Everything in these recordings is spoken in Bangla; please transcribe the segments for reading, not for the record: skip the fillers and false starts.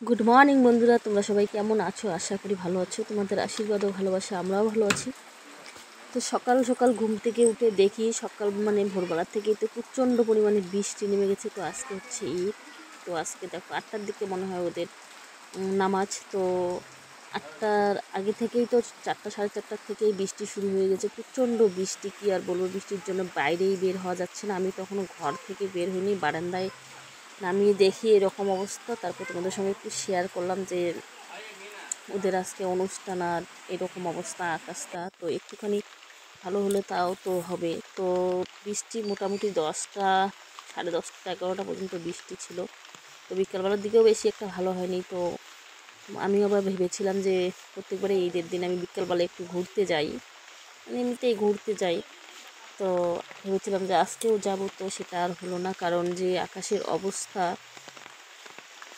গুড মর্নিং বন্ধুরা, তোমরা সবাই কেমন আছো? আশা করি ভালো আছো। তোমাদের আশীর্বাদ ও ভালোবাসা আমরাও ভালো আছি। তো সকাল সকাল ঘুম থেকে উঠে দেখি সকাল ভোরবেলার থেকেই তো প্রচণ্ড পরিমাণে বৃষ্টি নেমে গেছে। তো আজকে হচ্ছে ঈদ। তো আজকে দেখো 8টার দিকে মনে হয় ওদের নামাজ। তো 8টার আগে থেকেই তো 4টা সাড়ে 4টার থেকেই বৃষ্টি শুরু হয়ে গেছে। প্রচণ্ড বৃষ্টি, কি আর বলবো, বৃষ্টির জন্য বাইরেই বের হওয়া যাচ্ছে না। আমি তখনও ঘর থেকে বের হইনি, বারান্দায় নামিয়ে দেখি এরকম অবস্থা। তারপর তোমাদের সঙ্গে একটু শেয়ার করলাম যে ওদের আজকে অনুষ্ঠান আর এরকম অবস্থা আকাশটা। তো একটুখানি ভালো হলে তাও তো হবে। তো বৃষ্টি মোটামুটি 10টা সাড়ে 10টা 11টা পর্যন্ত বৃষ্টি ছিল। তো বিকালবেলার দিকেও বেশি একটা ভালো হয়নি। তো আমি আবার ভেবেছিলাম যে প্রত্যেকবারে ঈদের দিন আমি বিকালবেলা একটু ঘুরতে যাই, এমনিতেই ঘুরতে যাই। তো ভেবেছিলাম যে আজকেও যাব, তো সেটা আর হলো না, কারণ যে আকাশের অবস্থা।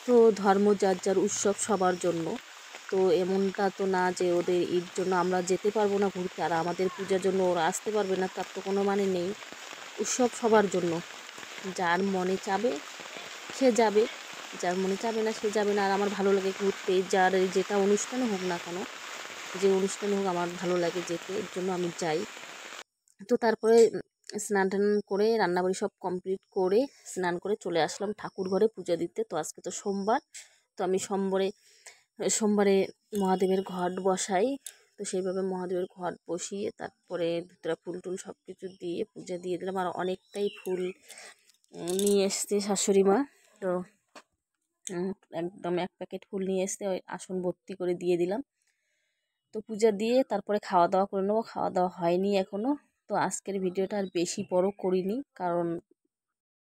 তো ধর্ম যার যার, উৎসব সবার জন্য। তো এমনটা তো না যে ওদের ঈদ জন্য আমরা যেতে পারবো না ঘুরতে, আর আমাদের পূজার জন্য ওরা আসতে পারবে না, তার তো কোনো মানে নেই। উৎসব সবার জন্য, যার মনে চাবে সে যাবে, যার মনে চাবে না সে যাবে না। আর আমার ভালো লাগে ঘুরতে, যার যেটা অনুষ্ঠানে হোক না কেন, যে অনুষ্ঠানে হোক আমার ভালো লাগে যেতে, এর জন্য আমি যাই। তো তারপরে স্নান টান করে রান্নাবাড়ি সব কমপ্লিট করে স্নান করে চলে আসলাম ঠাকুর ঘরে পুজো দিতে। তো আজকে তো সোমবার, তো আমি সোমবারে মহাদেবের ঘট বসাই। তো সেইভাবে মহাদেবের ঘট বসিয়ে তারপরে ধুতরা ফুল টুল সব কিছু দিয়ে পূজা দিয়ে দিলাম। আর অনেকটাই ফুল নিয়ে এসছে শাশুড়ি মা। তো একদম 1 প্যাকেট ফুল নিয়ে এসছে, ওই আসন ভর্তি করে দিয়ে দিলাম। তো পূজা দিয়ে তারপরে খাওয়া দাওয়া করে নেবো, খাওয়া দাওয়া হয়নি এখনও। তো আজকের ভিডিওটা আর বেশি বড় করিনি, কারণ